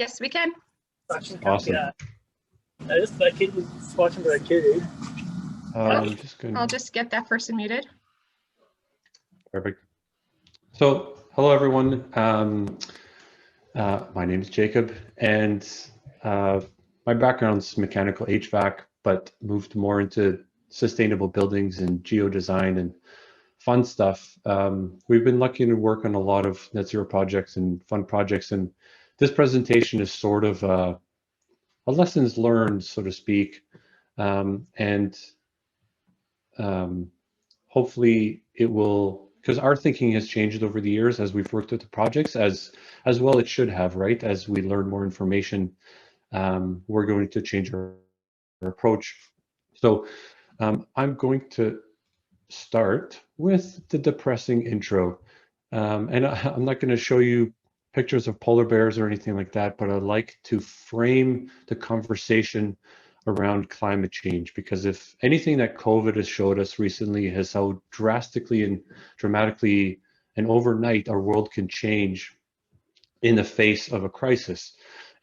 Yes, we can. Awesome. Yeah. That kid was watching for that kid, I'm just going I'll just get that person muted. Perfect. So, hello everyone. My name is Jacob, and my background is mechanical HVAC, but moved more into sustainable buildings and geodesign and fun stuff. We've been lucky to work on a lot of net zero projects and fun projects, and this presentation is sort of a lessons learned, so to speak, and hopefully it will, because our thinking has changed over the years as we've worked with the projects, as well it should have, right? As we learn more information, we're going to change our approach. So I'm going to start with the depressing intro. And I'm not going to show you pictures of polar bears or anything like that, but I'd like to frame the conversation around climate change, because if anything that COVID has showed us recently is how drastically and dramatically and overnight our world can change in the face of a crisis.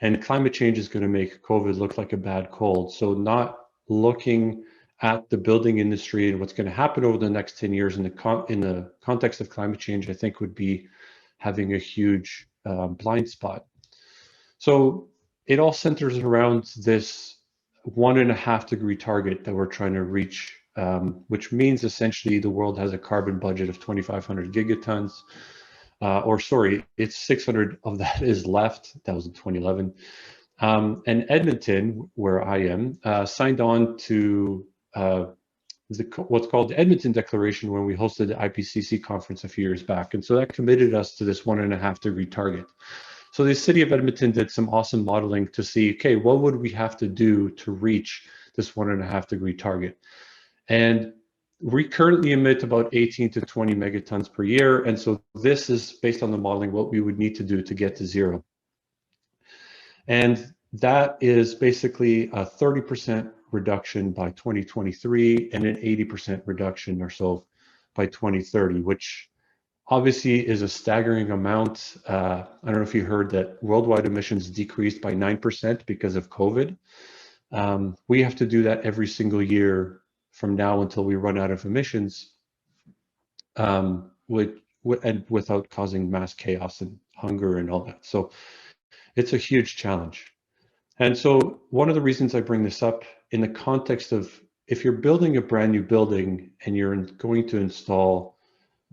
And climate change is going to make COVID look like a bad cold. So not looking at the building industry and what's going to happen over the next 10 years in the context of climate change, I think would be having a huge blind spot. So it all centers around this 1.5 degree target that we're trying to reach, which means essentially the world has a carbon budget of 2,500 gigatons, or sorry, it's 600 of that is left. That was in 2011. And Edmonton, where I am, signed on to what's called the Edmonton Declaration when we hosted the IPCC conference a few years back. And so that committed us to this 1.5 degree target. So the city of Edmonton did some awesome modeling to see, okay, what would we have to do to reach this 1.5 degree target? And we currently emit about 18 to 20 megatons per year. And so this is based on the modeling, what we would need to do to get to zero. And that is basically a 30% reduction by 2023 and an 80% reduction or so by 2030, which obviously is a staggering amount. I don't know if you heard that worldwide emissions decreased by 9% because of COVID. We have to do that every single year from now until we run out of emissions, and without causing mass chaos and hunger and all that. So it's a huge challenge. And so one of the reasons I bring this up in the context of if you're building a brand new building and you're going to install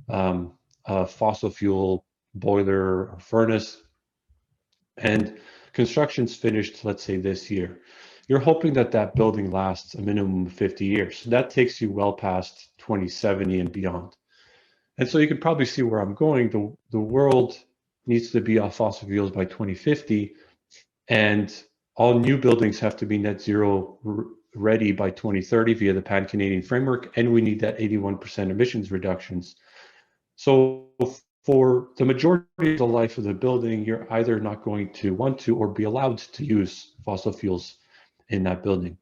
a fossil fuel boiler or furnace, and construction's finished, let's say this year, you're hoping that that building lasts a minimum of 50 years. So that takes you well past 2070 and beyond. And so you can probably see where I'm going. The world needs to be off fossil fuels by 2050, and all new buildings have to be net zero ready by 2030 via the Pan-Canadian framework, and we need that 81% emissions reductions. So for the majority of the life of the building, you're either not going to want to or be allowed to use fossil fuels in that building.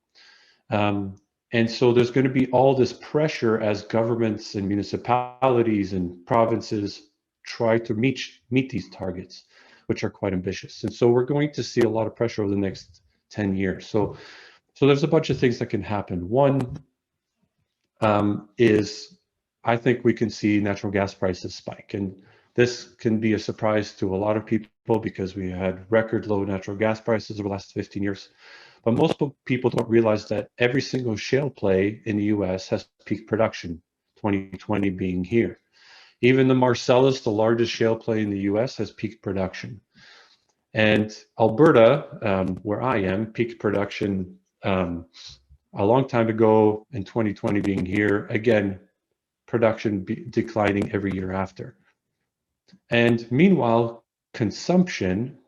And so there's going to be all this pressure as governments and municipalities and provinces try to meet these targets, which are quite ambitious. And so we're going to see a lot of pressure over the next 10 years. So there's a bunch of things that can happen. One is I think we can see natural gas prices spike. And this can be a surprise to a lot of people because we had record low natural gas prices over the last 15 years. But most people don't realize that every single shale play in the US has peak production, 2020 being here. Even the Marcellus, the largest shale play in the US, has peak production. And Alberta, where I am, peaked production a long time ago, in 2020 being here. Again, production declining every year after. And meanwhile, consumption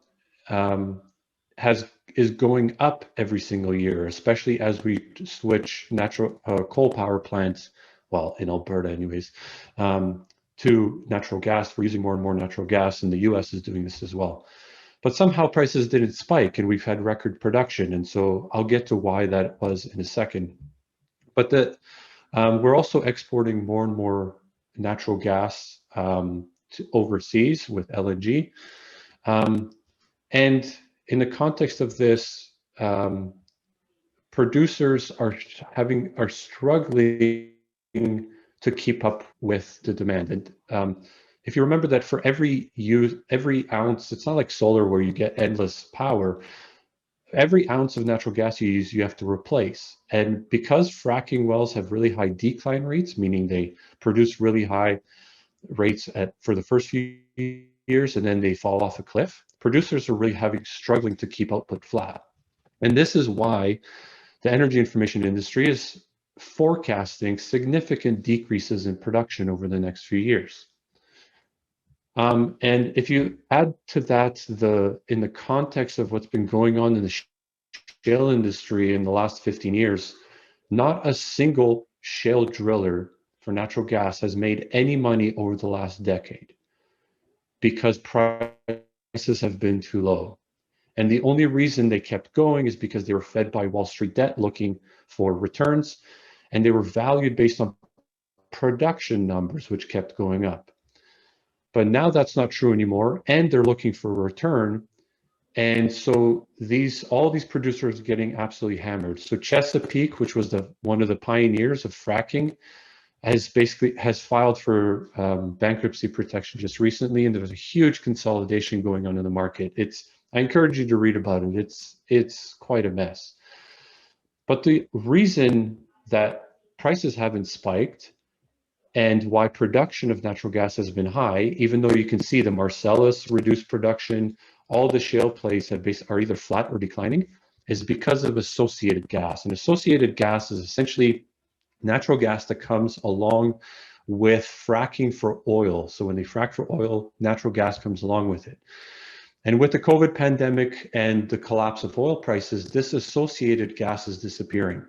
is going up every single year, especially as we switch coal power plants, well, in Alberta anyways, to natural gas. We're using more and more natural gas, and the US is doing this as well. But somehow prices didn't spike, and we've had record production. And so I'll get to why that was in a second. But we're also exporting more and more natural gas to overseas with LNG. And in the context of this, producers are struggling to keep up with the demand. And if you remember that for every ounce, it's not like solar where you get endless power. Every ounce of natural gas you use, you have to replace. And because fracking wells have really high decline rates, meaning they produce really high rates for the first few years and then they fall off a cliff, producers are really struggling to keep output flat. And this is why the energy information industry is forecasting significant decreases in production over the next few years. And if you add to that, in the context of what's been going on in the shale industry in the last 15 years, not a single shale driller for natural gas has made any money over the last decade because prices have been too low. And the only reason they kept going is because they were fed by Wall Street debt looking for returns, and they were valued based on production numbers, which kept going up. But now that's not true anymore, and they're looking for a return. And so all these producers are getting absolutely hammered. So Chesapeake, which was one of the pioneers of fracking, has filed for bankruptcy protection just recently, and there was a huge consolidation going on in the market. I encourage you to read about it. It's quite a mess. But the reason that prices haven't spiked and why production of natural gas has been high, even though you can see the Marcellus reduced production, all the shale plays are either flat or declining, is because of associated gas. And associated gas is essentially natural gas that comes along with fracking for oil. So when they frack for oil, natural gas comes along with it. And with the COVID pandemic and the collapse of oil prices, this associated gas is disappearing.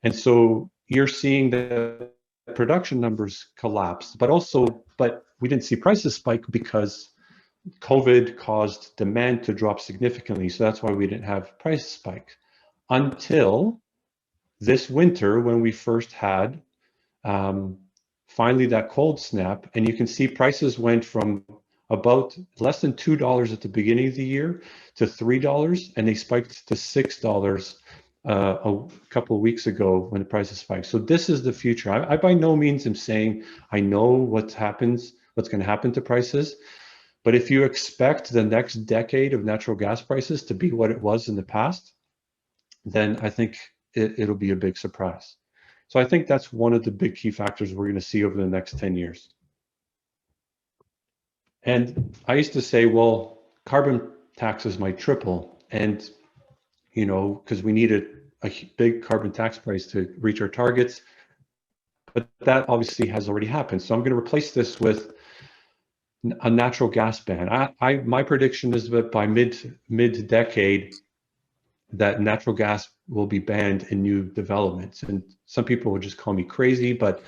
And so you're seeing the production numbers collapse, but we didn't see prices spike because COVID caused demand to drop significantly. So that's why we didn't have price spike until this winter when we first had finally that cold snap. And you can see prices went from about less than $2 at the beginning of the year to $3, and they spiked to $6 a couple of weeks ago when the prices spiked. So this is the future. I by no means am saying I know what's going to happen to prices, but if you expect the next decade of natural gas prices to be what it was in the past, then I think it'll be a big surprise. So I think that's one of the big key factors we're going to see over the next 10 years. And I used to say, well, carbon taxes might triple, and because we needed a big carbon tax price to reach our targets, but that obviously has already happened. So I'm going to replace this with a natural gas ban. My prediction is that by mid-decade, that natural gas will be banned in new developments. And some people will just call me crazy, but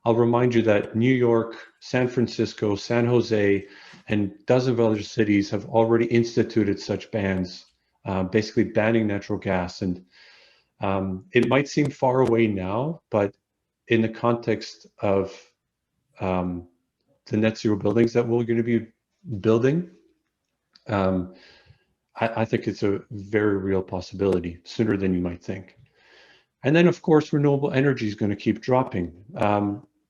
I'll remind you that New York, San Francisco, San Jose, and dozens of other cities have already instituted such bans, basically banning natural gas. And it might seem far away now, but in the context of the net zero buildings that we're going to be building, I think it's a very real possibility, sooner than you might think. And then, of course, renewable energy is going to keep dropping.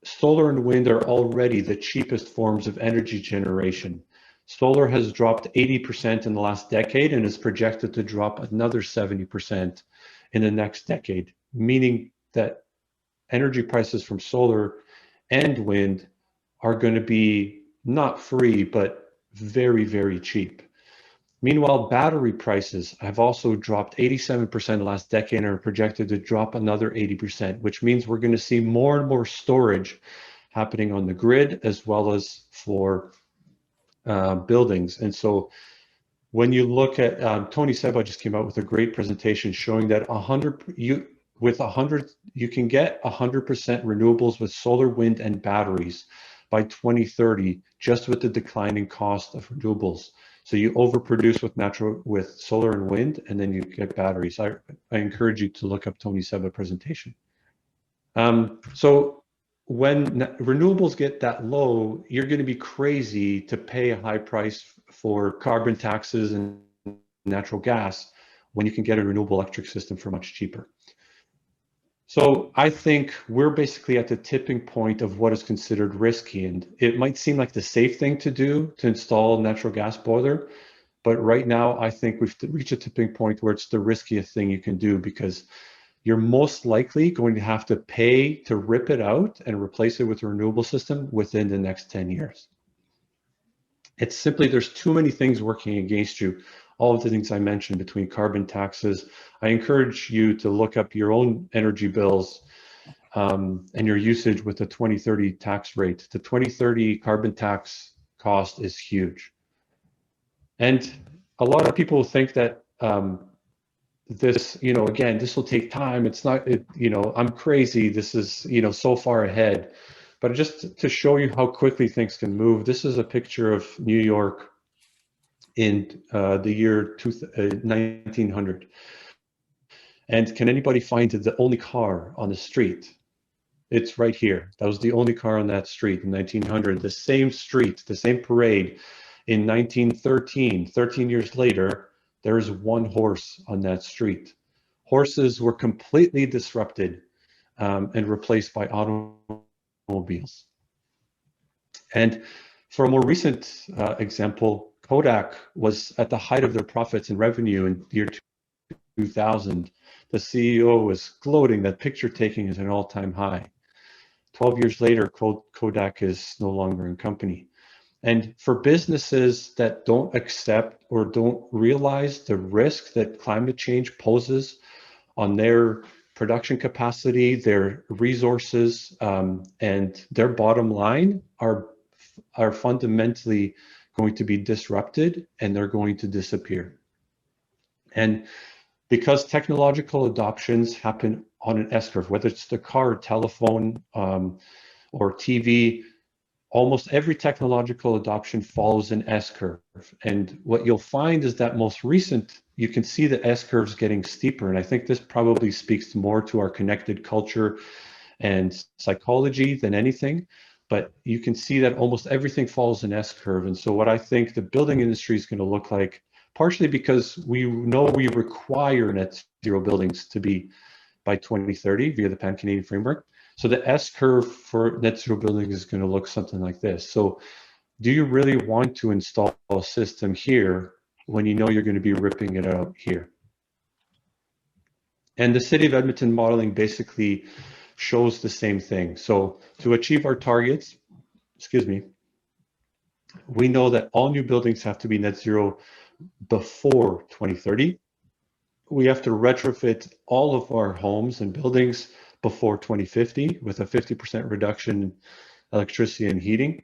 Solar and wind are already the cheapest forms of energy generation. Solar has dropped 80% in the last decade and is projected to drop another 70% in the next decade, meaning that energy prices from solar and wind are going to be not free, but very, very cheap. Meanwhile, battery prices have also dropped 87% in the last decade and are projected to drop another 80%, which means we're going to see more and more storage happening on the grid as well as for buildings. And so when you look at Tony Seba just came out with a great presentation showing that you can get 100% renewables with solar, wind, and batteries by 2030, just with the declining cost of renewables. So you overproduce with solar and wind, and then you get batteries. I encourage you to look up Tony Seba presentation. So when renewables get that low, you're going to be crazy to pay a high price for carbon taxes and natural gas when you can get a renewable electric system for much cheaper. So I think we're basically at the tipping point of what is considered risky. And it might seem like the safe thing to do to install a natural gas boiler, but right now I think we've reached a tipping point where it's the riskiest thing you can do, because you're most likely going to have to pay to rip it out and replace it with a renewable system within the next 10 years. It's simply, there's too many things working against you. All of the things I mentioned between carbon taxes. I encourage you to look up your own energy bills and your usage with the 2030 tax rate. The 2030 carbon tax cost is huge. And a lot of people think that this, again, this will take time. It's not, I'm crazy. This is, so far ahead. But just to show you how quickly things can move, this is a picture of New York in the year 1900. And can anybody find the only car on the street? It's right here. That was the only car on that street in 1900. The same street, the same parade in 1913, 13 years later, there's one horse on that street. Horses were completely disrupted and replaced by automobiles. And for a more recent example, Kodak was at the height of their profits and revenue in the year 2000. The CEO was gloating that picture taking is an all-time high. 12 years later, Kodak is no longer in company. And for businesses that don't accept or don't realize the risk that climate change poses on their production capacity, their resources, and their bottom line are fundamentally going to be disrupted, and they're going to disappear. And because technological adoptions happen on an S-curve, whether it's the car, telephone, or TV, almost every technological adoption follows an S-curve. And what you'll find is that most recent, you can see the S-curves getting steeper. And I think this probably speaks more to our connected culture and psychology than anything. But you can see that almost everything follows an S-curve. And so what I think the building industry is going to look like, partially because we know we require net zero buildings to be by 2030 via the Pan-Canadian framework. So the S-curve for net zero buildings is going to look something like this. So do you really want to install a system here when you know you're going to be ripping it out here? And the City of Edmonton modeling basically shows the same thing. So to achieve our targets, we know that all new buildings have to be net zero before 2030. We have to retrofit all of our homes and buildings before 2050 with a 50% reduction in electricity and heating.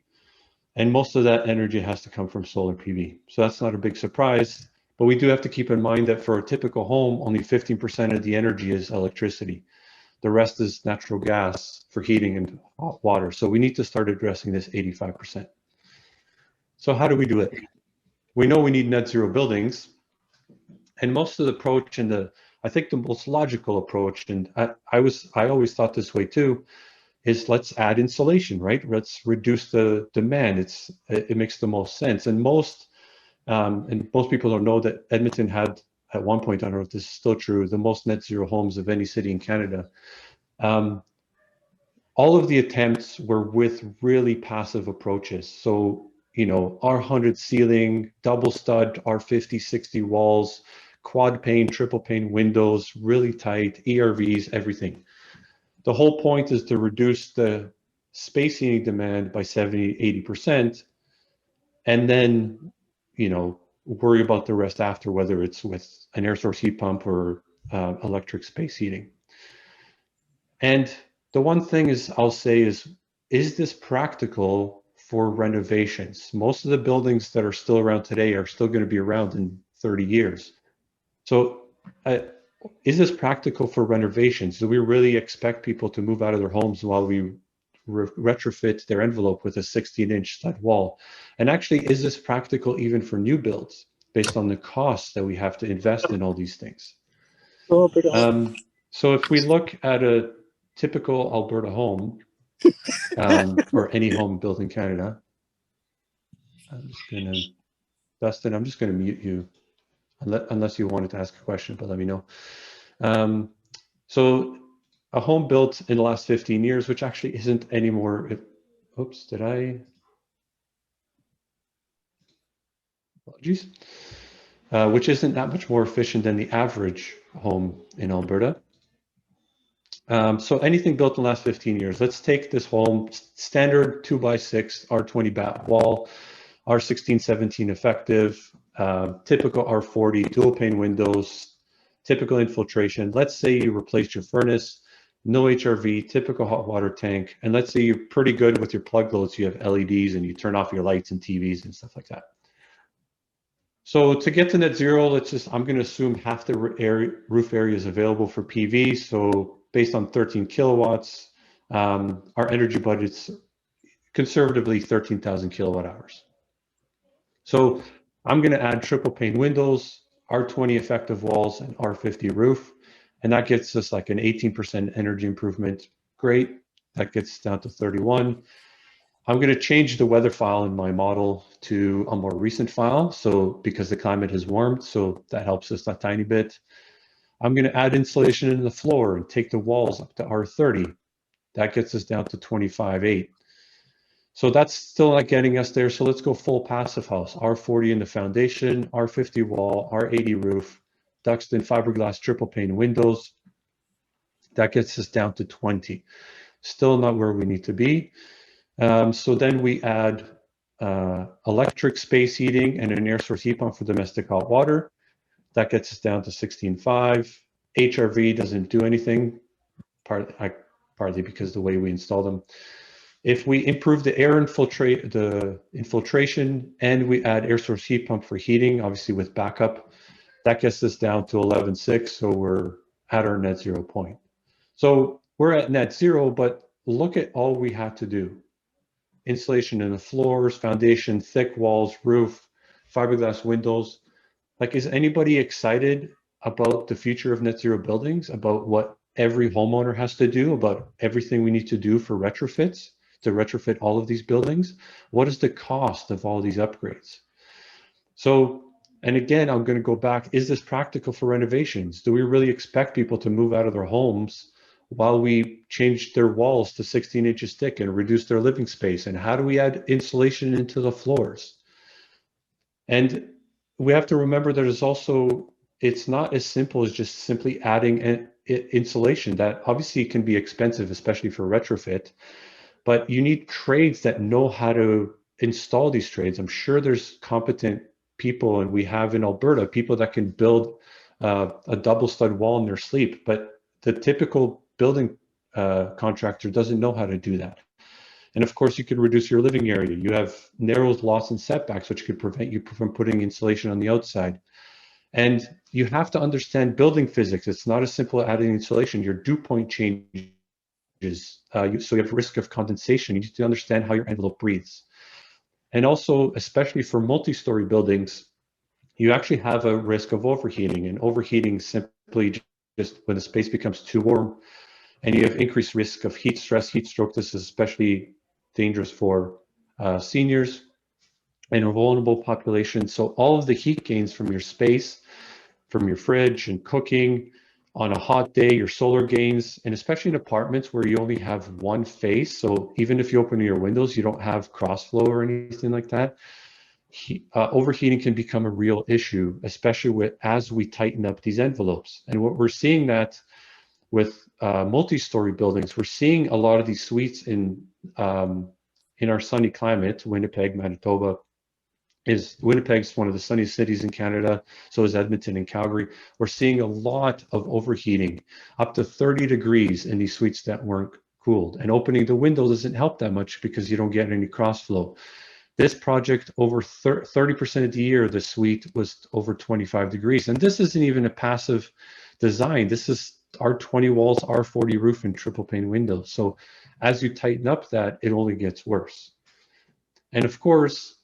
And most of that energy has to come from solar PV. So that's not a big surprise, but we do have to keep in mind that for a typical home, only 15% of the energy is electricity. The rest is natural gas for heating and hot water. So we need to start addressing this 85%. So how do we do it? We know we need net zero buildings. And most of the approach, and I think the most logical approach, and I always thought this way too, is let's add insulation, right? Let's reduce the demand. It makes the most sense. And most people don't know that Edmonton had at one point, I don't know if this is still true, the most net zero homes of any city in Canada. All of the attempts were with really passive approaches. So, R100 ceiling, double stud, R50, 60 walls, quad pane, triple pane windows, really tight, ERVs, everything. The whole point is to reduce the space heating demand by 70, 80%, and then, worry about the rest after, whether it's with an air source heat pump or electric space heating. And the one thing I'll say is this practical for renovations? Most of the buildings that are still around today are still going to be around in 30 years. So is this practical for renovations? Do we really expect people to move out of their homes while we retrofit their envelope with a 16-inch stud wall? And actually, is this practical even for new builds based on the costs that we have to invest in all these things? So if we look at a typical Alberta home, or any home built in Canada, Dustin, I'm just going to mute you. unless you wanted to ask a question, but let me know. So a home built in the last 15 years, which actually isn't anymore. Oops, did I? Apologies. Which isn't that much more efficient than the average home in Alberta. So anything built in the last 15 years, let's take this home, standard 2x6 R20 batt wall, R16, 17 effective, typical R40, dual pane windows, typical infiltration. Let's say you replaced your furnace, no HRV, typical hot water tank, and let's say you're pretty good with your plug loads, you have LEDs and you turn off your lights and TVs and stuff like that. So to get to net zero, I'm going to assume half the roof area is available for PV. So based on 13 kilowatts, our energy budget's conservatively 13,000 kilowatt hours. So I'm going to add triple pane windows, R20 effective walls, and R50 roof. And that gets us like an 18% energy improvement. Great. That gets down to 31. I'm going to change the weather file in my model to a more recent file. So because the climate has warmed, so that helps us a tiny bit. I'm going to add insulation in the floor and take the walls up to R30. That gets us down to 25.8. So that's still not getting us there. So let's go full passive house, R40 in the foundation, R50 wall, R80 roof, Duxton fiberglass triple pane windows. That gets us down to 20. Still not where we need to be. So then we add electric space heating and an air source heat pump for domestic hot water. That gets us down to 16.5. HRV doesn't do anything, partly because the way we install them. If we improve the infiltration and we add air source heat pump for heating, obviously with backup, that gets us down to 11.6. So we're at our net zero point. So we're at net zero, but look at all we had to do. Insulation in the floors, foundation, thick walls, roof, fiberglass windows. Like, is anybody excited about the future of net zero buildings, about what every homeowner has to do, about everything we need to do for retrofits to retrofit all of these buildings? What is the cost of all these upgrades? So, and again, I'm going to go back, is this practical for renovations? Do we really expect people to move out of their homes while we change their walls to 16 inches thick and reduce their living space? And how do we add insulation into the floors? And we have to remember that there's also, it's not as simple as just simply adding insulation. That obviously can be expensive, especially for retrofit, but you need trades that know how to install these trades. I'm sure there's competent people, and we have in Alberta, people that can build a double stud wall in their sleep, but the typical building contractor doesn't know how to do that. And of course, you could reduce your living area. You have narrow lots and setbacks, which could prevent you from putting insulation on the outside. And you have to understand building physics. It's not as simple as adding insulation. Your dew point changes. So you have risk of condensation. You need to understand how your envelope breathes. And also, especially for multi-story buildings, you actually have a risk of overheating. And overheating simply just when the space becomes too warm, and you have increased risk of heat stress, heat stroke. This is especially dangerous for seniors and a vulnerable population. So all of the heat gains from your space, from your fridge and cooking on a hot day, your solar gains, and especially in apartments where you only have one face. So even if you open your windows, you don't have cross flow or anything like that. Overheating can become a real issue, especially as we tighten up these envelopes. And what we're seeing that with multi-story buildings, we're seeing a lot of these suites in our sunny climate. Winnipeg, Manitoba, Winnipeg's one of the sunniest cities in Canada. So is Edmonton and Calgary. We're seeing a lot of overheating, up to 30 degrees in these suites that weren't cooled. And opening the window doesn't help that much because you don't get any cross flow. This project, over 30% of the year, the suite was over 25 degrees. And this isn't even a passive design. This is R20 walls, R40 roof, and triple pane windows. So as you tighten up that, it only gets worse. And of course,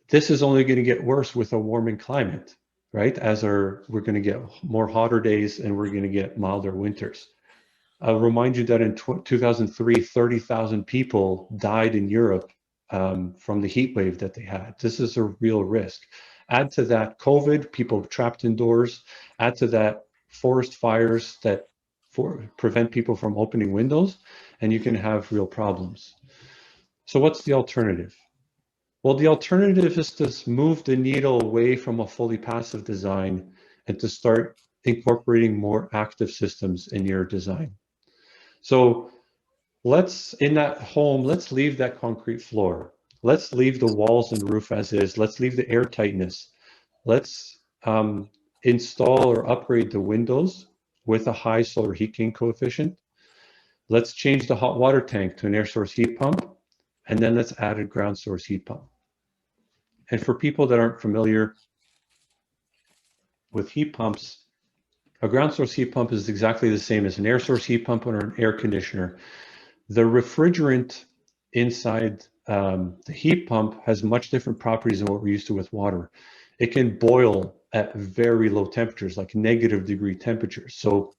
this is only going to get worse with a warming climate, right? We're going to get more hotter days and we're going to get milder winters. I'll remind you that in 2003, 30,000 people died in Europe from the heat wave that they had. This is a real risk. Add to that COVID, people trapped indoors, add to that forest fires that prevent people from opening windows, and you can have real problems. So what's the alternative? Well, the alternative is to move the needle away from a fully passive design and to start incorporating more active systems in your design. So in that home, let's leave that concrete floor. Let's leave the walls and roof as is. Let's leave the air tightness. Let's install or upgrade the windows with a high solar heat gain coefficient. Let's change the hot water tank to an air source heat pump, and then let's add a ground source heat pump. And for people that aren't familiar with heat pumps, a ground source heat pump is exactly the same as an air source heat pump or an air conditioner. The refrigerant inside the heat pump has much different properties than what we're used to with water. It can boil at very low temperatures, like -degree temperatures. So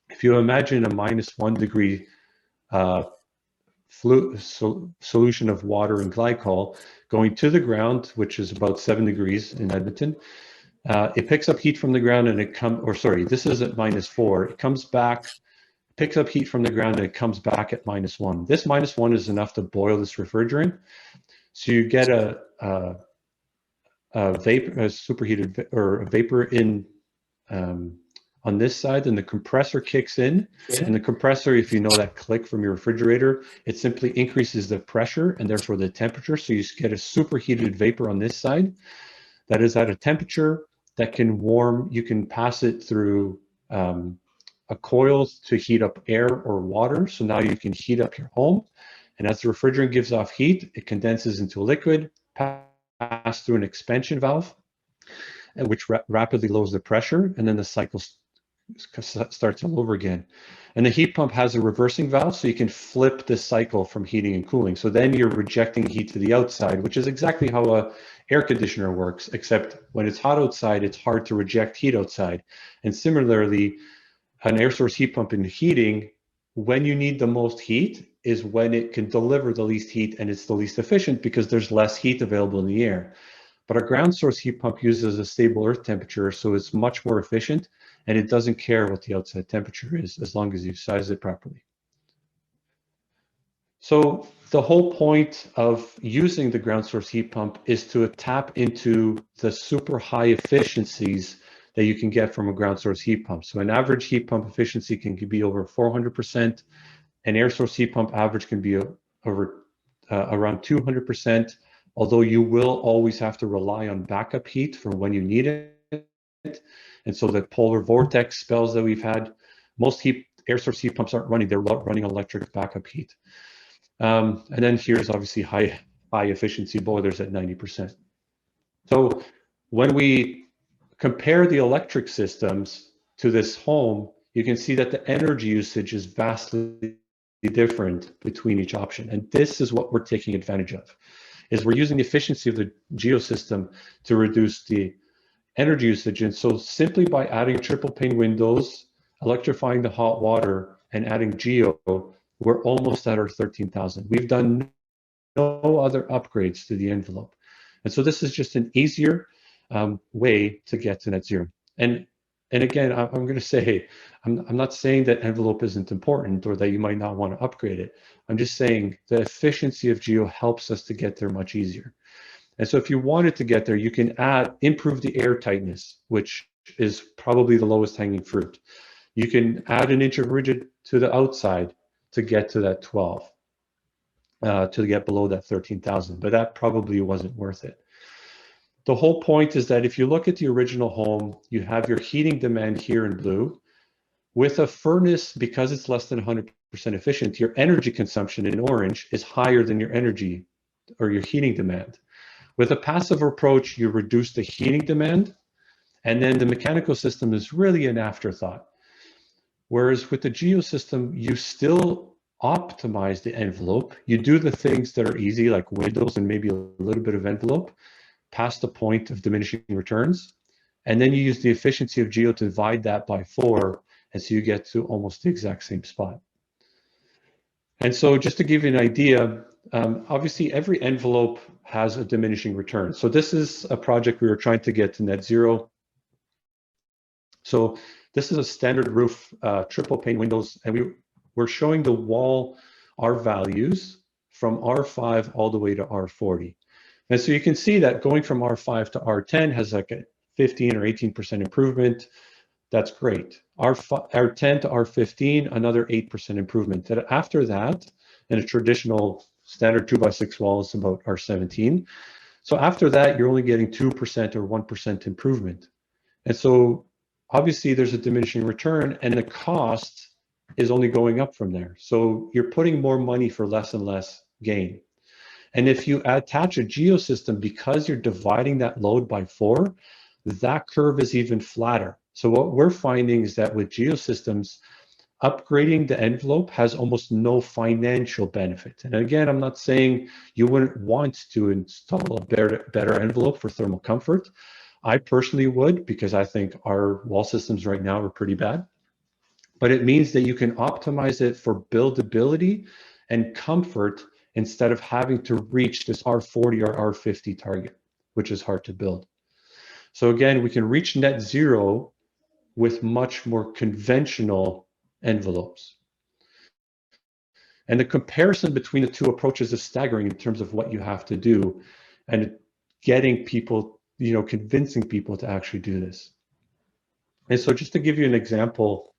if you imagine a -1 degree solution of water and glycol going to the ground, which is about 7 degrees in Edmonton, it picks up heat from the ground and this is at -4. It comes back, picks up heat from the ground and it comes back at -1. This -1 is enough to boil this refrigerant. So you get a vapor, a superheated or a vapor in on this side, and the compressor kicks in. And the compressor, if you know that click from your refrigerator, it simply increases the pressure and therefore the temperature. So you get a superheated vapor on this side that is at a temperature that can warm. You can pass it through a coil to heat up air or water. So now you can heat up your home. And as the refrigerant gives off heat, it condenses into a liquid, pass through an expansion valve, which rapidly lowers the pressure, and then the cycle starts all over again. And the heat pump has a reversing valve, so you can flip the cycle from heating and cooling. So then you're rejecting heat to the outside, which is exactly how a air conditioner works, except when it's hot outside, it's hard to reject heat outside. And similarly, an air source heat pump in heating, when you need the most heat is when it can deliver the least heat and it's the least efficient because there's less heat available in the air. But a ground source heat pump uses a stable earth temperature, so it's much more efficient and it doesn't care what the outside temperature is as long as you size it properly. So the whole point of using the ground source heat pump is to tap into the super high efficiencies that you can get from a ground source heat pump. So an average heat pump efficiency can be over 400%. An air source heat pump average can be over around 200%, although you will always have to rely on backup heat for when you need it. And so the polar vortex spells that we've had, most air source heat pumps aren't running, they're running electric backup heat. And then here's obviously high efficiency boilers at 90%. So when we compare the electric systems to this home, you can see that the energy usage is vastly different between each option. And this is what we're taking advantage of, is we're using the efficiency of the geosystem to reduce the energy usage. And so simply by adding triple pane windows, electrifying the hot water, and adding geo, we're almost at our 13,000. We've done no other upgrades to the envelope. And so this is just an easier way to get to net zero. And again, I'm going to say, I'm not saying that envelope isn't important or that you might not want to upgrade it. I'm just saying the efficiency of geo helps us to get there much easier. And so if you wanted to get there, you can improve the air tightness, which is probably the lowest hanging fruit. You can add an inch of rigid to the outside to get to that 12, to get below that 13,000, but that probably wasn't worth it. The whole point is that if you look at the original home, you have your heating demand here in blue. With a furnace, because it's less than 100% efficient, your energy consumption in orange is higher than your energy or your heating demand. With a passive approach, you reduce the heating demand, and then the mechanical system is really an afterthought. Whereas with the geosystem, you still optimize the envelope. You do the things that are easy, like windows and maybe a little bit of envelope, past the point of diminishing returns. And then you use the efficiency of geo to divide that by 4, and so you get to almost the exact same spot. And so just to give you an idea, obviously every envelope has a diminishing return. So this is a project we were trying to get to net zero. So this is a standard roof, triple pane windows, and we're showing the wall R values from R5 all the way to R40. And so you can see that going from R5 to R10 has like a 15 or 18% improvement. That's great. R10 to R15, another 8% improvement. And after that, in a traditional standard 2x6 wall is about R17. So after that, you're only getting 2% or 1% improvement. And so obviously there's a diminishing return, and the cost is only going up from there. So you're putting more money for less and less gain. And if you attach a geosystem, because you're dividing that load by 4, that curve is even flatter. So what we're finding is that with geosystems, upgrading the envelope has almost no financial benefit. And again, I'm not saying you wouldn't want to install a better envelope for thermal comfort. I personally would, because I think our wall systems right now are pretty bad. But it means that you can optimize it for buildability and comfort instead of having to reach this R40 or R50 target, which is hard to build. So again, we can reach net zero with much more conventional envelopes. And the comparison between the two approaches is staggering in terms of what you have to do and getting people, convincing people to actually do this. And so just to give you an example,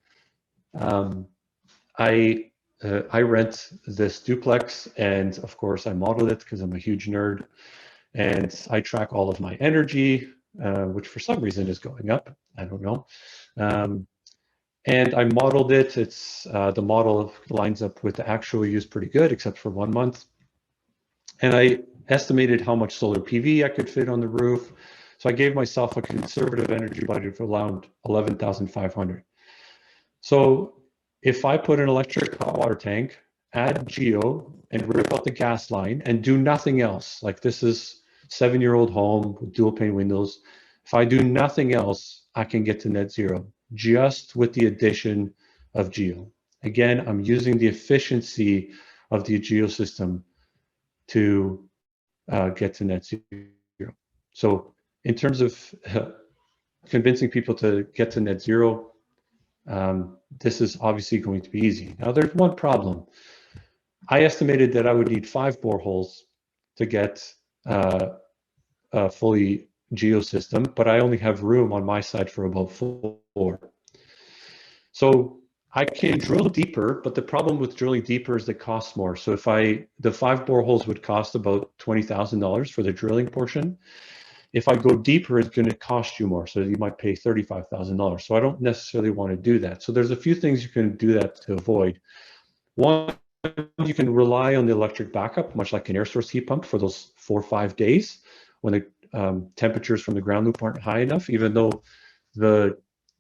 I rent this duplex, and of course I modeled it because I'm a huge nerd, and I track all of my energy, which for some reason is going up. I don't know. And I modeled it. It's the model lines up with the actual use pretty good, except for 1 month. And I estimated how much solar PV I could fit on the roof. So I gave myself a conservative energy budget of around 11,500. So if I put an electric hot water tank, add geo, and rip out the gas line and do nothing else, like this is 7-year-old home with dual pane windows. If I do nothing else, I can get to net zero just with the addition of geo. Again, I'm using the efficiency of the geo system to get to net zero. So in terms of convincing people to get to net zero, this is obviously going to be easy. Now there's one problem. I estimated that I would need 5 boreholes to get a fully geo system, but I only have room on my side for about 4. So I can drill deeper, but the problem with drilling deeper is it costs more. So if the 5 boreholes would cost about $20,000 for the drilling portion. If I go deeper, it's going to cost you more. So you might pay $35,000. So I don't necessarily want to do that. So there's a few things you can do that to avoid. One, you can rely on the electric backup, much like an air source heat pump for those 4 or 5 days when the temperatures from the ground loop aren't high enough, even though the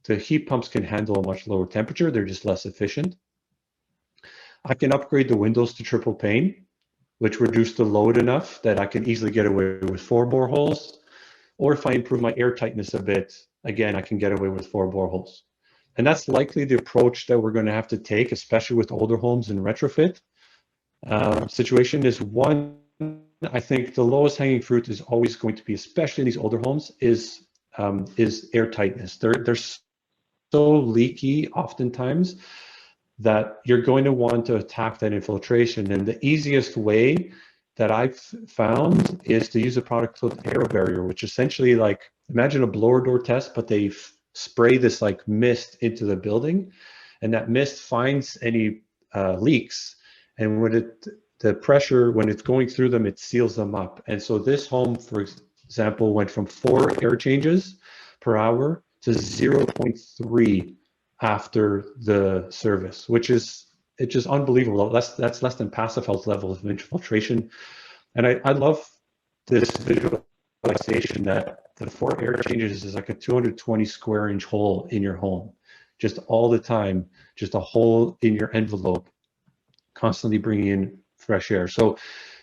heat pumps can handle a much lower temperature. They're just less efficient. I can upgrade the windows to triple pane, which reduce the load enough that I can easily get away with 4 boreholes. Or if I improve my air tightness a bit, again, I can get away with 4 boreholes. And that's likely the approach that we're going to have to take, especially with older homes in retrofit situation. Is one, I think the lowest hanging fruit is always going to be, especially in these older homes, is air tightness. They're so leaky oftentimes that you're going to want to attack that infiltration. And the easiest way that I've found is to use a product called AeroBarrier, which essentially, like, imagine a blower door test, but they spray this like mist into the building, and that mist finds any leaks, and when the pressure, when it's going through them, it seals them up. And so this home, for example, went from 4 air changes per hour to 0.3 after the service, which is, it's just unbelievable. That's less than Passive House level of infiltration. And I love this visualization that the 4 air changes is like a 220 square inch hole in your home, just all the time, just a hole in your envelope, constantly bringing in fresh air. So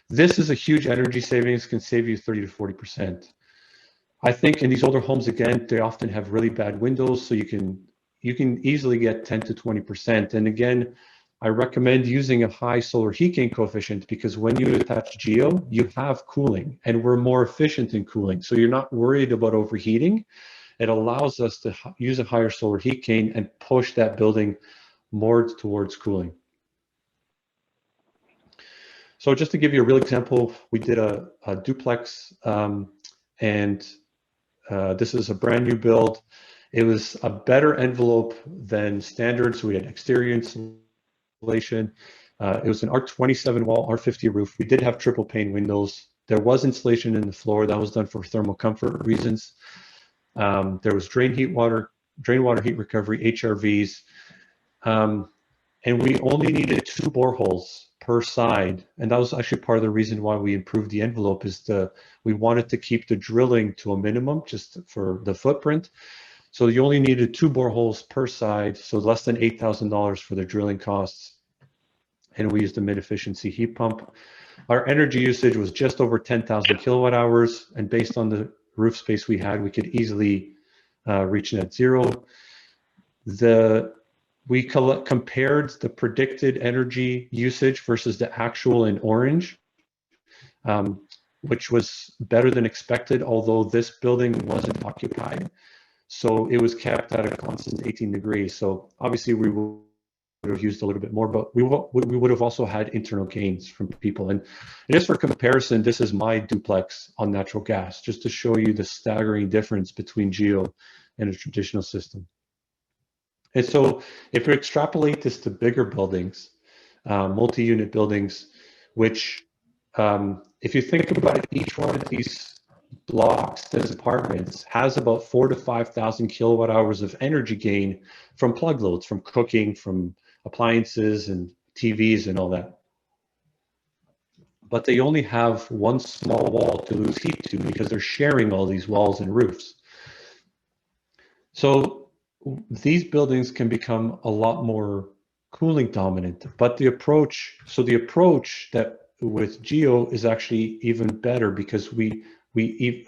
this is a huge energy savings, can save you 30 to 40%. I think in these older homes, again, they often have really bad windows, so you can easily get 10 to 20%. And again, I recommend using a high solar heat gain coefficient because when you attach geo, you have cooling and we're more efficient in cooling. So you're not worried about overheating. It allows us to use a higher solar heat gain and push that building more towards cooling. So just to give you a real example, we did a duplex and this is a brand new build. It was a better envelope than standard. So we had exterior insulation. It was an R27 wall, R50 roof. We did have triple pane windows. There was insulation in the floor. That was done for thermal comfort reasons. There was drain water heat recovery, HRVs. And we only needed 2 boreholes per side. And that was actually part of the reason why we improved the envelope is we wanted to keep the drilling to a minimum just for the footprint. So you only needed 2 boreholes per side, so less than $8,000 for the drilling costs. And we used a mid-efficiency heat pump. Our energy usage was just over 10,000 kilowatt hours. And based on the roof space we had, we could easily reach net zero. We compared the predicted energy usage versus the actual in orange, which was better than expected, although this building wasn't occupied. So it was kept at a constant 18 degrees. So obviously we would have used a little bit more, but we would have also had internal gains from people. And just for comparison, this is my duplex on natural gas, just to show you the staggering difference between geo and a traditional system. And so if you extrapolate this to bigger buildings, multi-unit buildings, which if you think about it, each one of these blocks, these apartments, has about 4,000 to 5,000 kilowatt hours of energy gain from plug loads, from cooking, from appliances and TVs and all that. But they only have one small wall to lose heat to because they're sharing all these walls and roofs. So these buildings can become a lot more cooling dominant, but the approach that with geo is actually even better because we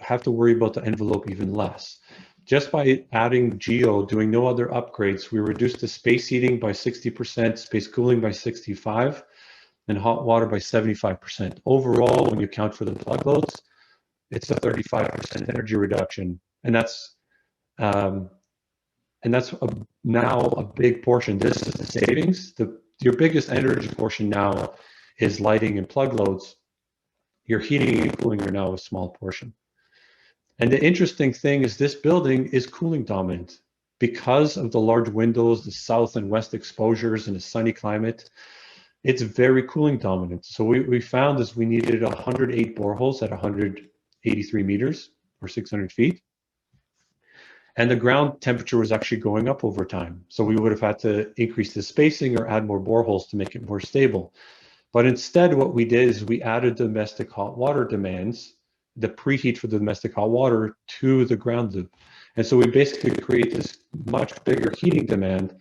have to worry about the envelope even less. Just by adding geo, doing no other upgrades, we reduced the space heating by 60%, space cooling by 65%, and hot water by 75%. Overall, when you account for the plug loads, it's a 35% energy reduction, and that's now a big portion. This is the savings. Your biggest energy portion now is lighting and plug loads. Your heating and cooling are now a small portion. And the interesting thing is this building is cooling dominant because of the large windows, the south and west exposures, and the sunny climate. It's very cooling dominant. So we found is we needed 108 boreholes at 183 meters or 600 feet. And the ground temperature was actually going up over time. So we would have had to increase the spacing or add more boreholes to make it more stable. But instead, what we did is we added domestic hot water demands, the preheat for the domestic hot water to the ground loop. And so we basically create this much bigger heating demand.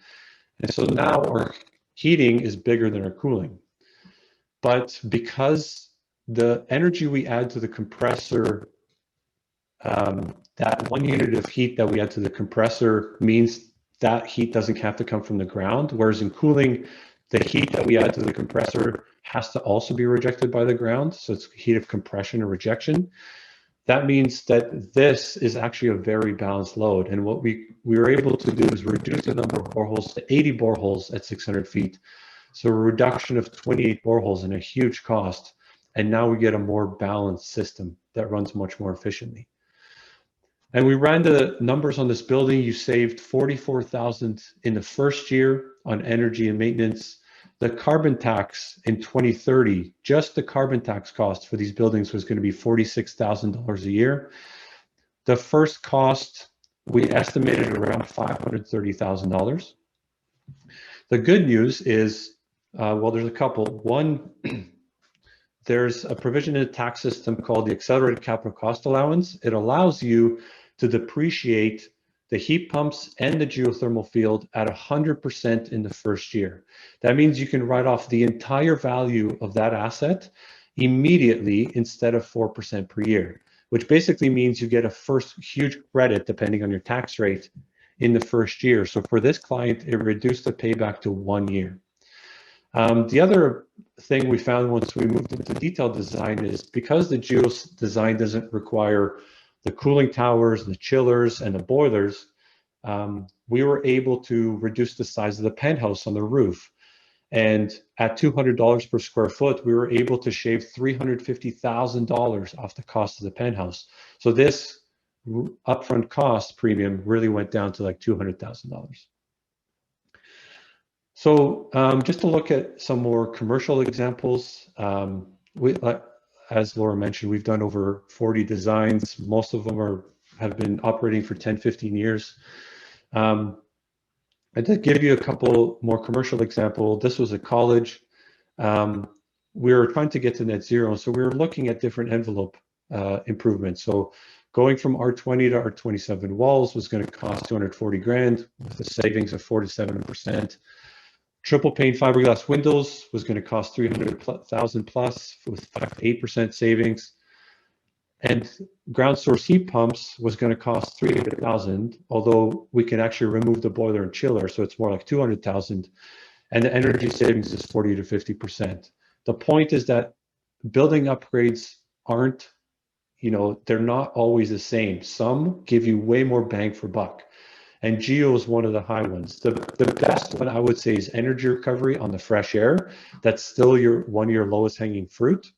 And so now our heating is bigger than our cooling. But because the energy we add to the compressor, that 1 unit of heat that we add to the compressor means that heat doesn't have to come from the ground, whereas in cooling, the heat that we add to the compressor has to also be rejected by the ground. So it's heat of compression or rejection. That means that this is actually a very balanced load. And what we were able to do is reduce the number of boreholes to 80 boreholes at 600 feet. So a reduction of 28 boreholes and a huge cost. And now we get a more balanced system that runs much more efficiently. And we ran the numbers on this building. You saved $44,000 in the first year on energy and maintenance. The carbon tax in 2030, just the carbon tax cost for these buildings was going to be $46,000 a year. The first cost, we estimated around $530,000. The good news is, well, there's a couple. One, there's a provision in the tax system called the accelerated capital cost allowance. It allows you to depreciate the heat pumps and the geothermal field at 100% in the first year. That means you can write off the entire value of that asset immediately instead of 4% per year, which basically means you get a first huge credit depending on your tax rate in the first year. So for this client, it reduced the payback to 1 year. The other thing we found once we moved into detailed design is because the GEOS design doesn't require the cooling towers, the chillers, and the boilers, we were able to reduce the size of the penthouse on the roof. And at $200 per square foot, we were able to shave $350,000 off the cost of the penthouse. So this upfront cost premium really went down to like $200,000. So just to look at some more commercial examples, as Laura mentioned, we've done over 40 designs. Most of them have been operating for 10, 15 years. And to give you a couple more commercial examples, this was a college. We were trying to get to net zero, so we were looking at different envelope improvements. So going from R20 to R27 walls was going to cost 240 grand with a savings of 4 to 7%. Triple pane fiberglass windows was going to cost 300,000 plus with 5 to 8% savings. And ground source heat pumps was going to cost 300,000, although we can actually remove the boiler and chiller, so it's more like 200,000. And the energy savings is 40 to 50%. The point is that building upgrades aren't, they're not always the same. Some give you way more bang for buck. And Geo is one of the high ones. The best one I would say is energy recovery on the fresh air. That's still one of your lowest hanging fruit.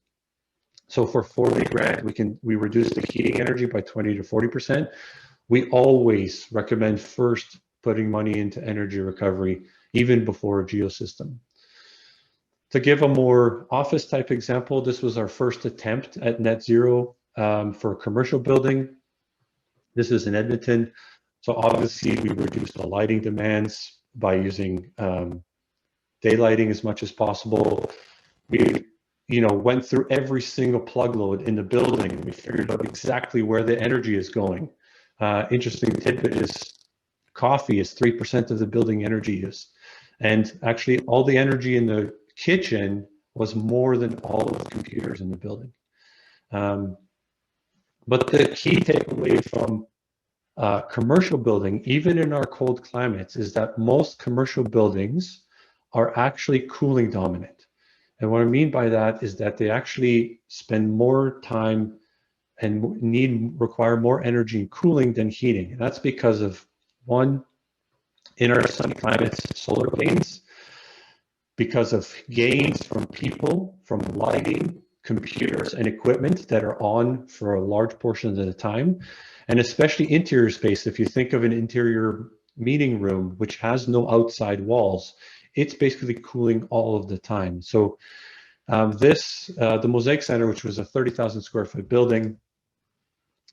So for 40 grand, we reduce the heating energy by 20 to 40%. We always recommend first putting money into energy recovery, even before a geosystem. To give a more office type example, this was our first attempt at net zero for a commercial building. This is in Edmonton. So obviously we reduced the lighting demands by using daylighting as much as possible. We went through every single plug load in the building. We figured out exactly where the energy is going. Interesting tidbit is coffee is 3% of the building energy use. And actually all the energy in the kitchen was more than all of the computers in the building. But the key takeaway from commercial building, even in our cold climates, is that most commercial buildings are actually cooling dominant. And what I mean by that is that they actually spend more time and require more energy in cooling than heating. And that's because of, one, in our sunny climates, solar gains, because of gains from people, from lighting, computers, and equipment that are on for a large portion of the time, and especially interior space. If you think of an interior meeting room, which has no outside walls, it's basically cooling all of the time. So the Mosaic Center, which was a 30,000 square foot building,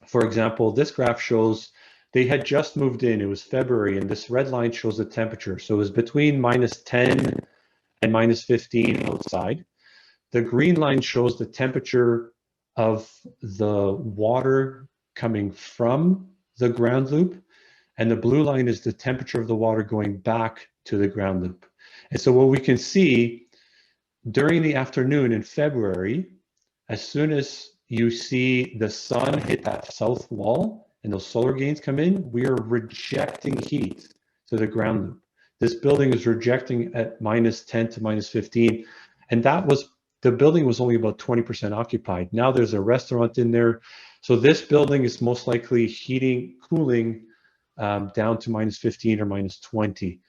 for example, this graph shows they had just moved in. It was February, and this red line shows the temperature. So it was between -10 and -15 outside. The green line shows the temperature of the water coming from the ground loop, and the blue line is the temperature of the water going back to the ground loop. And so what we can see during the afternoon in February, as soon as you see the sun hit that south wall and those solar gains come in, we are rejecting heat to the ground loop. This building is rejecting at -10 to -15, and the building was only about 20% occupied. Now there's a restaurant in there. So this building is most likely cooling down to -15 or -20.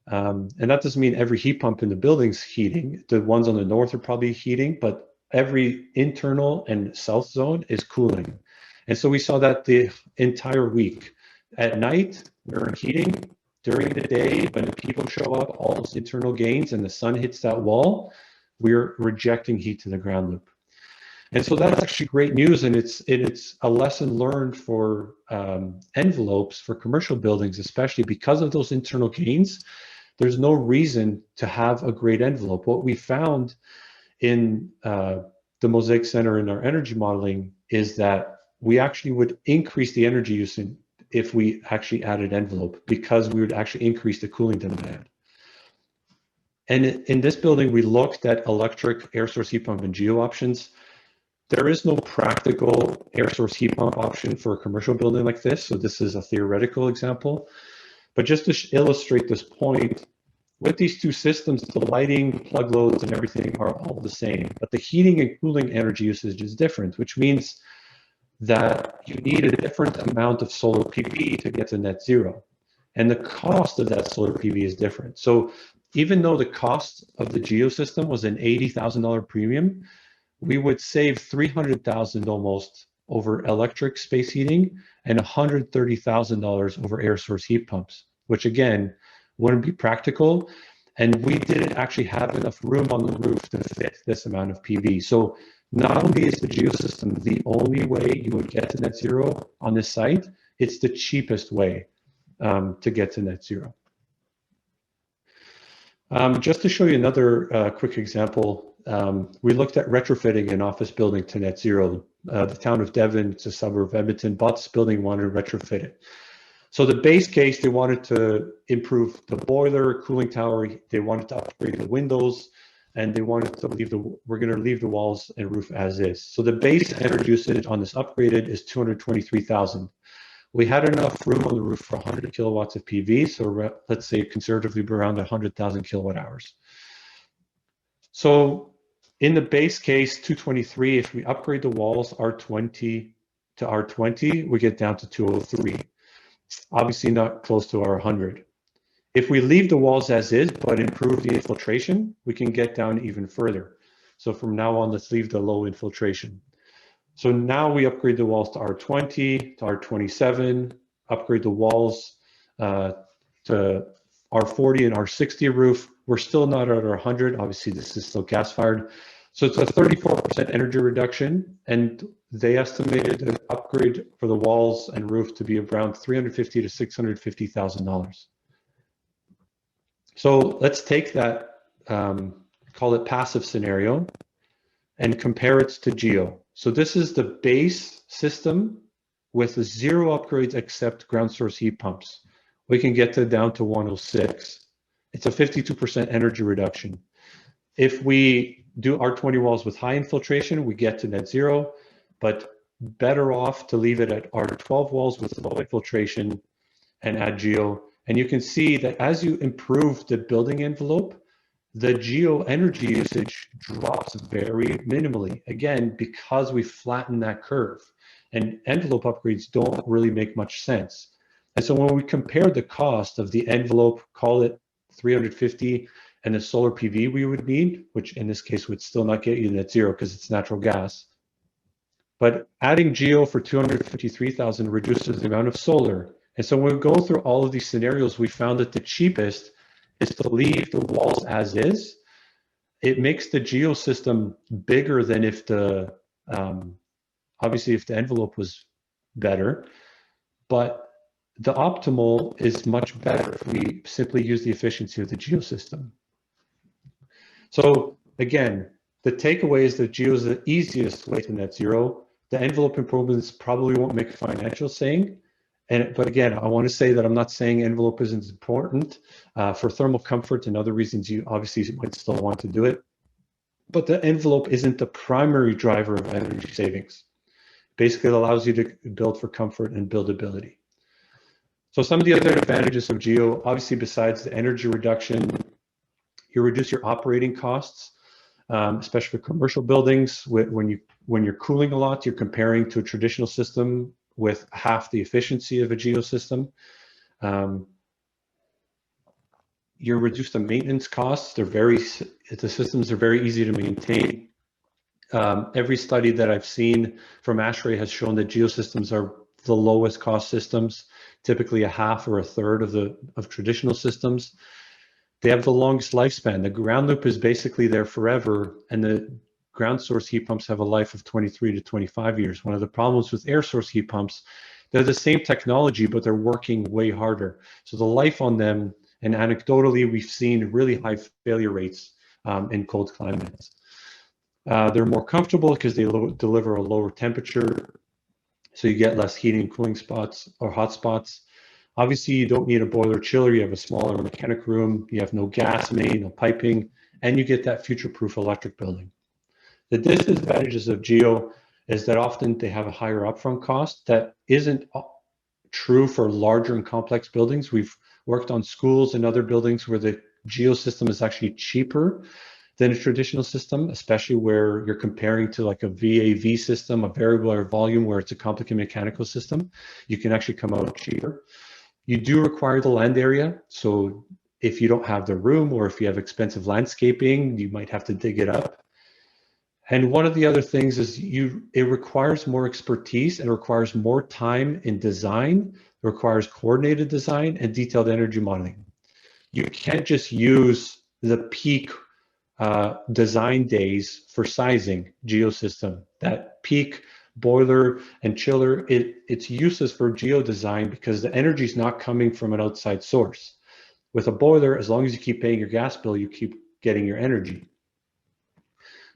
And that doesn't mean every heat pump in the building's heating. The ones on the north are probably heating, but every internal and south zone is cooling. And so we saw that the entire week. At night, we're heating. During the day, when the people show up, all those internal gains and the sun hits that wall, we're rejecting heat to the ground loop. And so that's actually great news, and it's a lesson learned for envelopes for commercial buildings, especially because of those internal gains. There's no reason to have a great envelope. What we found in the Mosaic Center in our energy modeling is that we actually would increase the energy use if we actually added envelope, because we would actually increase the cooling demand. And in this building, we looked at electric air source heat pump and geo options. There is no practical air source heat pump option for a commercial building like this, so this is a theoretical example. But just to illustrate this point, with these two systems, the lighting, plug loads, and everything are all the same, but the heating and cooling energy usage is different, which means that you need a different amount of solar PV to get to net zero. And the cost of that solar PV is different. So even though the cost of the geosystem was an $80,000 premium, we would save $300,000 almost over electric space heating and $130,000 over air source heat pumps, which again, wouldn't be practical. And we didn't actually have enough room on the roof to fit this amount of PV. So not only is the geosystem the only way you would get to net zero on this site, it's the cheapest way to get to net zero. Just to show you another quick example, we looked at retrofitting an office building to net zero. The town of Devon, it's a suburb of Edmonton, bought this building, wanted to retrofit it. So the base case, they wanted to improve the boiler, cooling tower, they wanted to upgrade the windows, and they wanted to we're going to leave the walls and roof as is. So the base energy usage on this upgraded is 223,000. We had enough room on the roof for 100 kilowatts of PV, so let's say conservatively around 100,000 kilowatt hours. So in the base case, 223, if we upgrade the walls R20 to R20, we get down to 203. Obviously not close to our 100. If we leave the walls as is, but improve the infiltration, we can get down even further. So from now on, let's leave the low infiltration. So now we upgrade the walls to R20, to R27, upgrade the walls to R40 and R60 roof. We're still not at our 100. Obviously, this is still gas-fired. So it's a 34% energy reduction, and they estimated the upgrade for the walls and roof to be around $350,000 to $650,000. So let's take that, call it passive scenario, and compare it to Geo. So this is the base system with 0 upgrades except ground source heat pumps. We can get down to 106. It's a 52% energy reduction. If we do R20 walls with high infiltration, we get to net zero, but better off to leave it at R12 walls with low infiltration and add Geo. And you can see that as you improve the building envelope, the Geo energy usage drops very minimally, again, because we flatten that curve. And envelope upgrades don't really make much sense. And so when we compare the cost of the envelope, call it 350, and the solar PV we would need, which in this case would still not get you net zero because it's natural gas. But adding Geo for 253,000 reduces the amount of solar. And so when we go through all of these scenarios, we found that the cheapest is to leave the walls as is. It makes the Geo system bigger than if the, obviously if the envelope was better, but the optimal is much better if we simply use the efficiency of the Geo system. So again, the takeaway is that Geo is the easiest way to net zero. The envelope improvements probably won't make a financial saying. But again, I want to say that I'm not saying envelope isn't important for thermal comfort and other reasons. You obviously might still want to do it, but the envelope isn't the primary driver of energy savings. Basically, it allows you to build for comfort and buildability. So some of the other advantages of Geo, obviously besides the energy reduction, you reduce your operating costs, especially for commercial buildings. When you're cooling a lot, you're comparing to a traditional system with half the efficiency of a Geo system. You reduce the maintenance costs. The systems are very easy to maintain. Every study that I've seen from ASHRAE has shown that Geo systems are the lowest cost systems, typically a half or a third of traditional systems. They have the longest lifespan. The ground loop is basically there forever, and the ground source heat pumps have a life of 23 to 25 years. One of the problems with air source heat pumps, they're the same technology, but they're working way harder. So the life on them, and anecdotally, we've seen really high failure rates in cold climates. They're more comfortable because they deliver a lower temperature, so you get less heating and cooling spots or hot spots. Obviously, you don't need a boiler chiller. You have a smaller mechanic room. You have no gas main, no piping, and you get that future-proof electric building. The disadvantages of Geo is that often they have a higher upfront cost. That isn't true for larger and complex buildings. We've worked on schools and other buildings where the geosystem is actually cheaper than a traditional system, especially where you're comparing to like a VAV system, a variable air volume, where it's a complicated mechanical system. You can actually come out cheaper. You do require the land area. So if you don't have the room, or if you have expensive landscaping, you might have to dig it up. And one of the other things is it requires more expertise, and requires more time in design, it requires coordinated design and detailed energy modeling. You can't just use the peak design days for sizing geosystem. That peak boiler and chiller, it's useless for geodesign because the energy is not coming from an outside source. With a boiler, as long as you keep paying your gas bill, you keep getting your energy.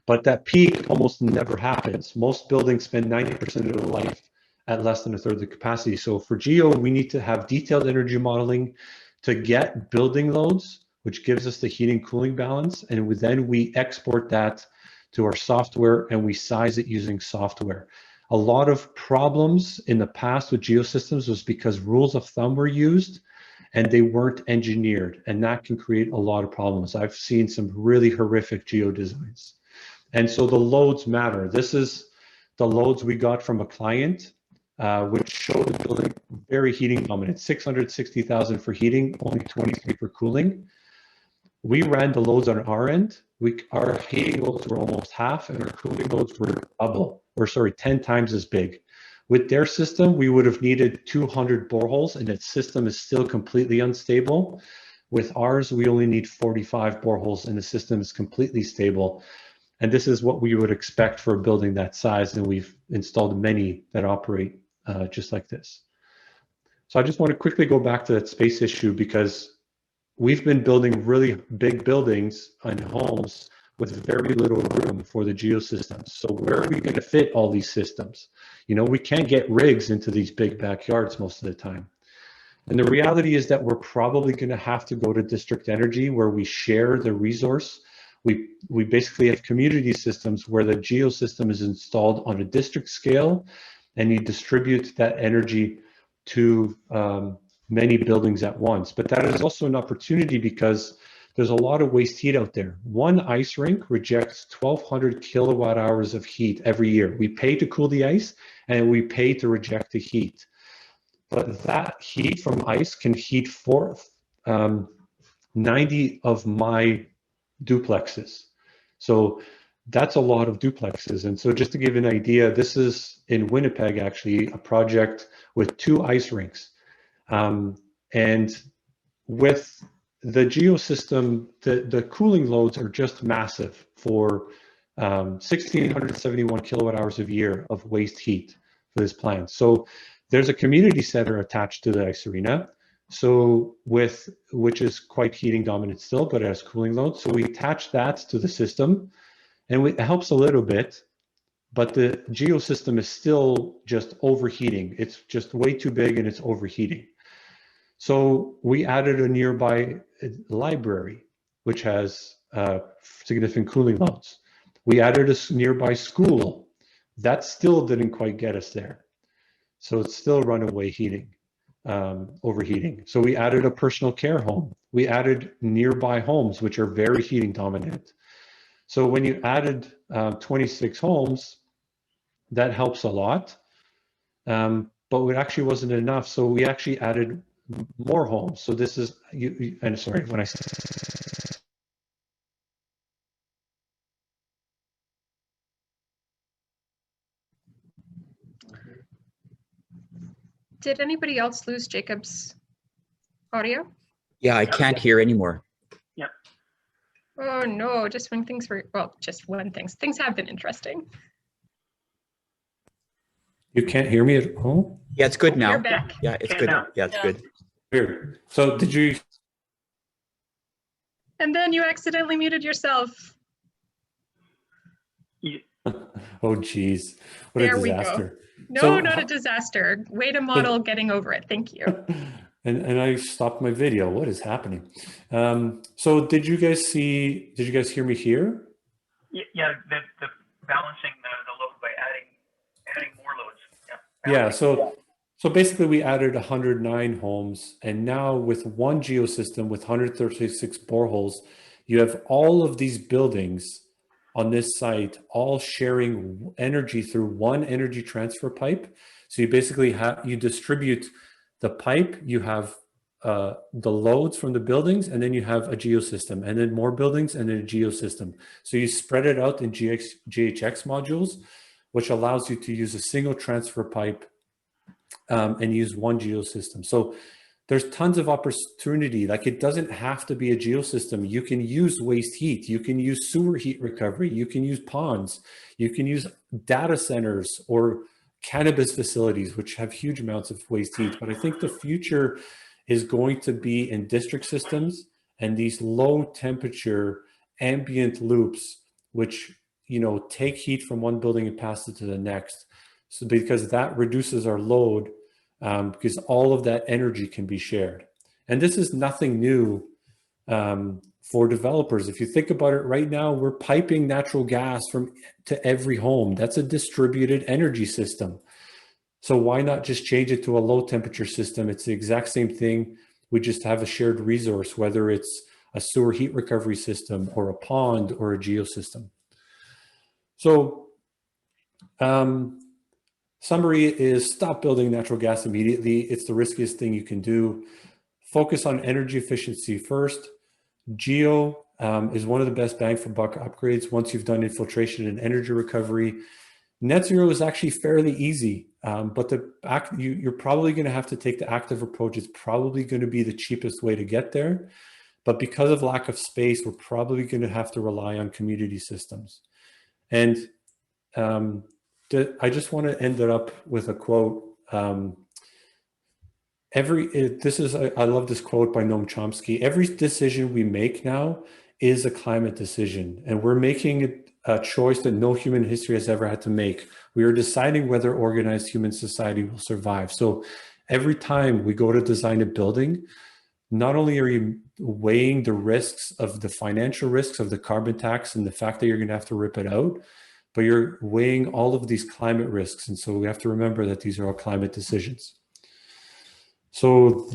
But that peak almost never happens. Most buildings spend 90% of their life at less than a third of the capacity. So for geo, we need to have detailed energy modeling to get building loads, which gives us the heating cooling balance. And then we export that to our software, and we size it using software. A lot of problems in the past with geosystems was because rules of thumb were used and they weren't engineered, and that can create a lot of problems. I've seen some really horrific geo designs. And so the loads matter. This is the loads we got from a client, which showed the building very heating dominant, 660,000 for heating, only 23 for cooling. We ran the loads on our end. Our heating loads were almost half, and our cooling loads were 10 times as big. With their system, we would have needed 200 boreholes, and its system is still completely unstable. With ours, we only need 45 boreholes, and the system is completely stable. And this is what we would expect for a building that size, and we've installed many that operate just like this. So I just want to quickly go back to that space issue, because we've been building really big buildings and homes with very little room for the geosystems. So where are we going to fit all these systems? You know, we can't get rigs into these big backyards most of the time. And the reality is that we're probably going to have to go to district energy, where we share the resource. We basically have community systems where the geosystem is installed on a district scale, and you distribute that energy to many buildings at once. But that is also an opportunity, because there's a lot of waste heat out there. One ice rink rejects 1,200 kilowatt hours of heat every year. We pay to cool the ice, and we pay to reject the heat. But that heat from ice can heat 90 of my duplexes. So that's a lot of duplexes. And so just to give you an idea, this is in Winnipeg, actually, a project with 2 ice rinks. And with the geosystem, the cooling loads are just massive for 1,671 kilowatt hours a year of waste heat for this plant. So there's a community center attached to the ice arena, which is quite heating dominant still, but it has cooling loads. So we attach that to the system, and it helps a little bit, but the geosystem is still just overheating. It's just way too big, and it's overheating. So we added a nearby library, which has significant cooling loads. We added a nearby school. That still didn't quite get us there. So it's still runaway heating, overheating. So we added a personal care home. We added nearby homes, which are very heating dominant. So when you added 26 homes, that helps a lot. But it actually wasn't enough. So we actually added more homes. So this is, I'm sorry, when I Did anybody else lose Jacob's audio? Yeah, I can't hear anymore. Yep. Oh no, just when things were, well, just when things have been interesting. You can't hear me at home? Yeah, it's good now. You're back. Yeah, it's Can good. now. Yeah, it's good. Weird. So did you? And then you accidentally muted yourself. Oh, geez. What There a we go. disaster. No, So not a disaster. Way to model getting over it. Thank you. And I stopped my video. What is happening? So did you guys hear me here? Yeah, the balancing the load by adding more loads. Yeah, So basically we added 109 homes, and now with one geosystem with 136 boreholes, you have all of these buildings on this site all sharing energy through one energy transfer pipe. So you basically you distribute the pipe, you have the loads from the buildings, and then you have a geosystem, and then more buildings, and then a geosystem. So you spread it out in GHX modules, which allows you to use a single transfer pipe and use one geosystem. So there's tons of opportunity. Like, it doesn't have to be a geosystem. You can use waste heat. You can use sewer heat recovery. You can use ponds. You can use data centers or cannabis facilities, which have huge amounts of waste heat. But I think the future is going to be in district systems and these low temperature ambient loops, which, you know, take heat from one building and pass it to the next. So because that reduces our load, because all of that energy can be shared. And this is nothing new for developers. If you think about it right now, we're piping natural gas to every home. That's a distributed energy system. So why not just change it to a low temperature system? It's the exact same thing. We just have a shared resource, whether it's a sewer heat recovery system or a pond or a geosystem. So summary is stop building natural gas immediately. It's the riskiest thing you can do. Focus on energy efficiency first. Geo is one of the best bang for buck upgrades once you've done infiltration and energy recovery. Net zero is actually fairly easy, but you're probably going to have to take the active approach. It's probably going to be the cheapest way to get there. But because of lack of space, we're probably going to have to rely on community systems. And I just want to end it up with a quote. I love this quote by Noam Chomsky. Every decision we make now is a climate decision, and we're making a choice that no human in history has ever had to make. We are deciding whether organized human society will survive. So every time we go to design a building, not only are you weighing the risks of the financial risks of the carbon tax and the fact that you're going to have to rip it out, but you're weighing all of these climate risks. And so we have to remember that these are all climate decisions. So that